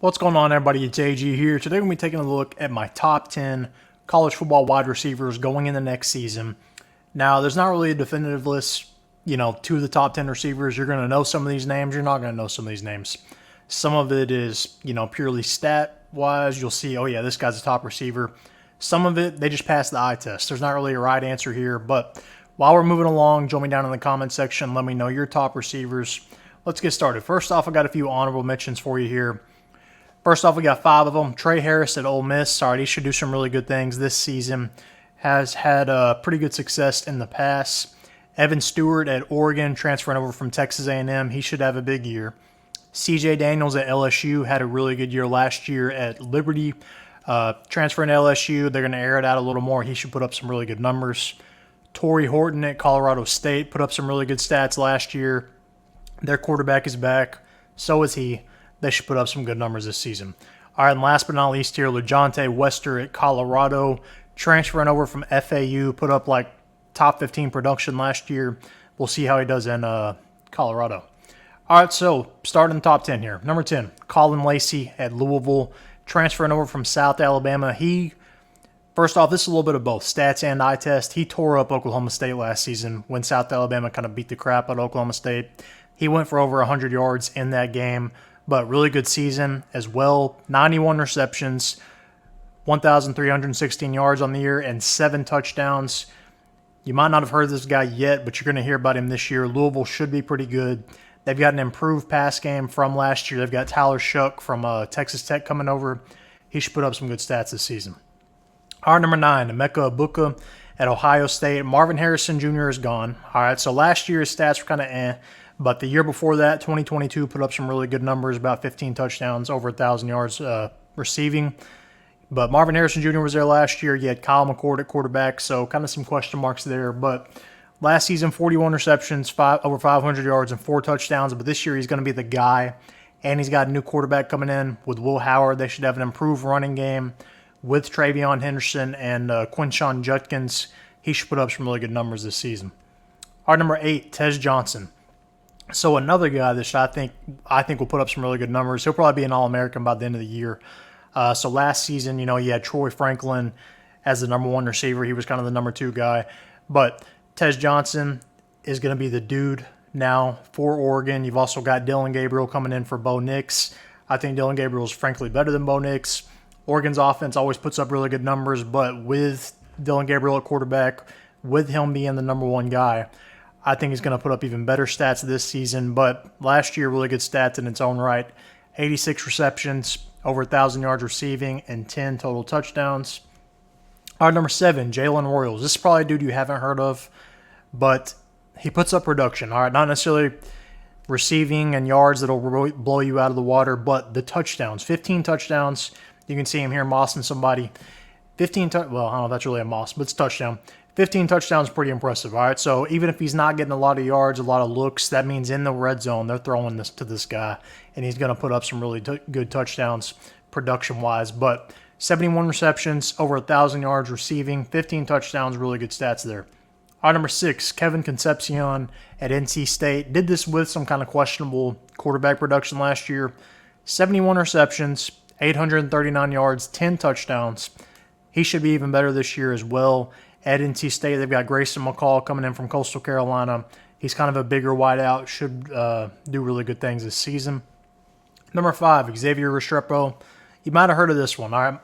What's going on, everybody? It's AG here. Today we're going to be taking a look at my top 10 college football wide receivers going in the next season. Now, there's not really a definitive list, to the top 10 receivers. You're going to know some of these names. You're not going to know some of these names. Some of it is, purely stat-wise. You'll see, oh yeah, this guy's a top receiver. Some of it, they just pass the eye test. There's not really a right answer here, but while we're moving along, join me down in the comment section. Let me know your top receivers. Let's get started. First off, I got a few honorable mentions for you here. First off, we got 5 of them. Trey Harris at Ole Miss. All right, he should do some really good things this season. Has had pretty good success in the past. Evan Stewart at Oregon, transferring over from Texas A&M. He should have a big year. CJ Daniels at LSU had a really good year last year at Liberty. Transferring to LSU, they're going to air it out a little more. He should put up some really good numbers. Tory Horton at Colorado State put up some really good stats last year. Their quarterback is back. So is he. They should put up some good numbers this season. All right, and last but not least here, LaJohntay Wester at Colorado, transferring over from FAU, put up like top 15 production last year. We'll see how he does in Colorado. All right, so starting in the top 10 here. Number 10, Caullin Lacy at Louisville, transferring over from South Alabama. First off, this is a little bit of both, stats and eye test. He tore up Oklahoma State last season when South Alabama kind of beat the crap out of Oklahoma State. He went for over 100 yards in that game. But really good season as well. 91 receptions, 1,316 yards on the year, and 7 touchdowns. You might not have heard of this guy yet, but you're going to hear about him this year. Louisville should be pretty good. They've got an improved pass game from last year. They've got Tyler Shuck from Texas Tech coming over. He should put up some good stats this season. Our number 9, emeka egbuka at Ohio State. Marvin Harrison Jr. is gone. All right, so last year's stats were kind of but the year before that, 2022, put up some really good numbers, about 15 touchdowns, over 1,000 yards receiving. But Marvin Harrison Jr. was there last year. You had Kyle McCord at quarterback, so kind of some question marks there. But last season, 41 receptions, over 500 yards, and 4 touchdowns. But this year, he's going to be the guy. And he's got a new quarterback coming in with Will Howard. They should have an improved running game with Travion Henderson and Quinshon Judkins. He should put up some really good numbers this season. Our number 8, Tez Johnson. So another guy that I think will put up some really good numbers. He'll probably be an All-American by the end of the year. So last season, you had Troy Franklin as the number 1 receiver. He was kind of the number 2 guy. But Tez Johnson is going to be the dude now for Oregon. You've also got Dillon Gabriel coming in for Bo Nix. I think Dillon Gabriel is frankly better than Bo Nix. Oregon's offense always puts up really good numbers, but with Dillon Gabriel at quarterback, with him being the number 1 guy, I think he's going to put up even better stats this season, but last year, really good stats in its own right. 86 receptions, over 1,000 yards receiving, and 10 total touchdowns. Our number 7, Jalen Royals. This is probably a dude you haven't heard of, but he puts up production. All right, not necessarily receiving and yards that'll really blow you out of the water, but the touchdowns. 15 touchdowns. You can see him here mossing somebody. Well, I don't know if that's really a moss, but it's a touchdown. 15 touchdowns is pretty impressive, all right? So even if he's not getting a lot of yards, a lot of looks, that means in the red zone, they're throwing this to this guy, and he's going to put up some really good touchdowns production-wise. But 71 receptions, over 1,000 yards receiving, 15 touchdowns, really good stats there. Our number 6, Kevin Concepcion at NC State. Did this with some kind of questionable quarterback production last year. 71 receptions, 839 yards, 10 touchdowns. He should be even better this year as well. At NC State, they've got Grayson McCall coming in from Coastal Carolina. He's kind of a bigger wideout, should do really good things this season. Number 5, Xavier Restrepo. You might have heard of this one. All right.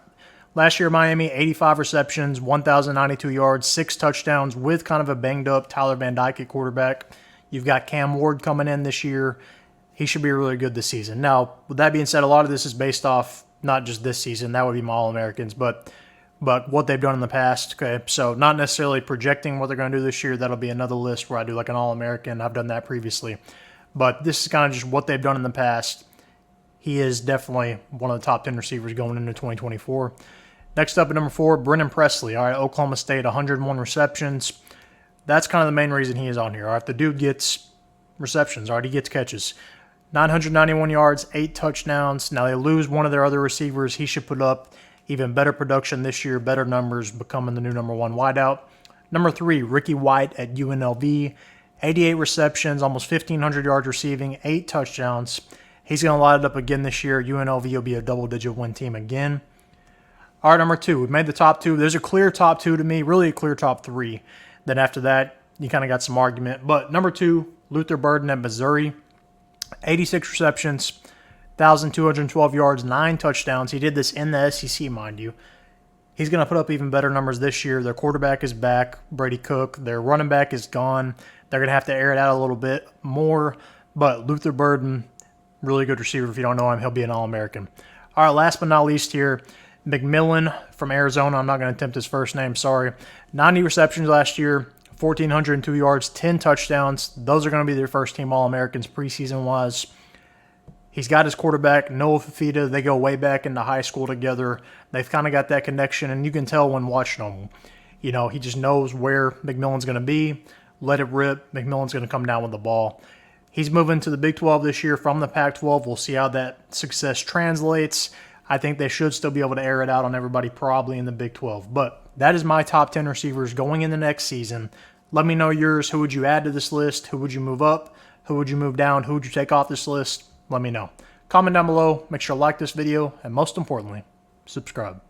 Last year, Miami, 85 receptions, 1,092 yards, 6 touchdowns with kind of a banged-up Tyler Van Dyke at quarterback. You've got Cam Ward coming in this year. He should be really good this season. Now, with that being said, a lot of this is based off not just this season. That would be my All-Americans, but what they've done in the past, okay? So not necessarily projecting what they're going to do this year. That'll be another list where I do like an All-American. I've done that previously. But this is kind of just what they've done in the past. He is definitely one of the top 10 receivers going into 2024. Next up at number 4, Brennan Presley. All right, Oklahoma State, 101 receptions. That's kind of the main reason he is on here. All right, the dude gets receptions. All right, he gets catches. 991 yards, 8 touchdowns. Now they lose one of their other receivers. He should put up even better production this year, better numbers, becoming the new number 1 wideout. Number 3, Ricky White at UNLV. 88 receptions, almost 1,500 yards receiving, 8 touchdowns. He's going to light it up again this year. UNLV will be a double-digit win team again. All right, number 2. We've made the top 2. There's a clear top 2 to me, really a clear top 3. Then after that, you kind of got some argument. But number 2, Luther Burden at Missouri. 86 receptions, 1,212 yards, 9 touchdowns. He did this in the SEC, mind you. He's going to put up even better numbers this year. Their quarterback is back, Brady Cook. Their running back is gone. They're going to have to air it out a little bit more. But Luther Burden, really good receiver. If you don't know him, he'll be an All-American. All right, last but not least here, McMillan from Arizona. I'm not going to attempt his first name, sorry. 90 receptions last year, 1,402 yards, 10 touchdowns. Those are going to be their first-team All-Americans preseason-wise. He's got his quarterback, Noah Fafita. They go way back into high school together. They've kind of got that connection, and you can tell when watching them. You know, he just knows where McMillan's going to be. Let it rip. McMillan's going to come down with the ball. He's moving to the Big 12 this year from the Pac-12. We'll see how that success translates. I think they should still be able to air it out on everybody probably in the Big 12. But that is my top 10 receivers going in the next season. Let me know yours. Who would you add to this list? Who would you move up? Who would you move down? Who would you take off this list? Let me know. Comment down below. Make sure to like this video. And most importantly, subscribe.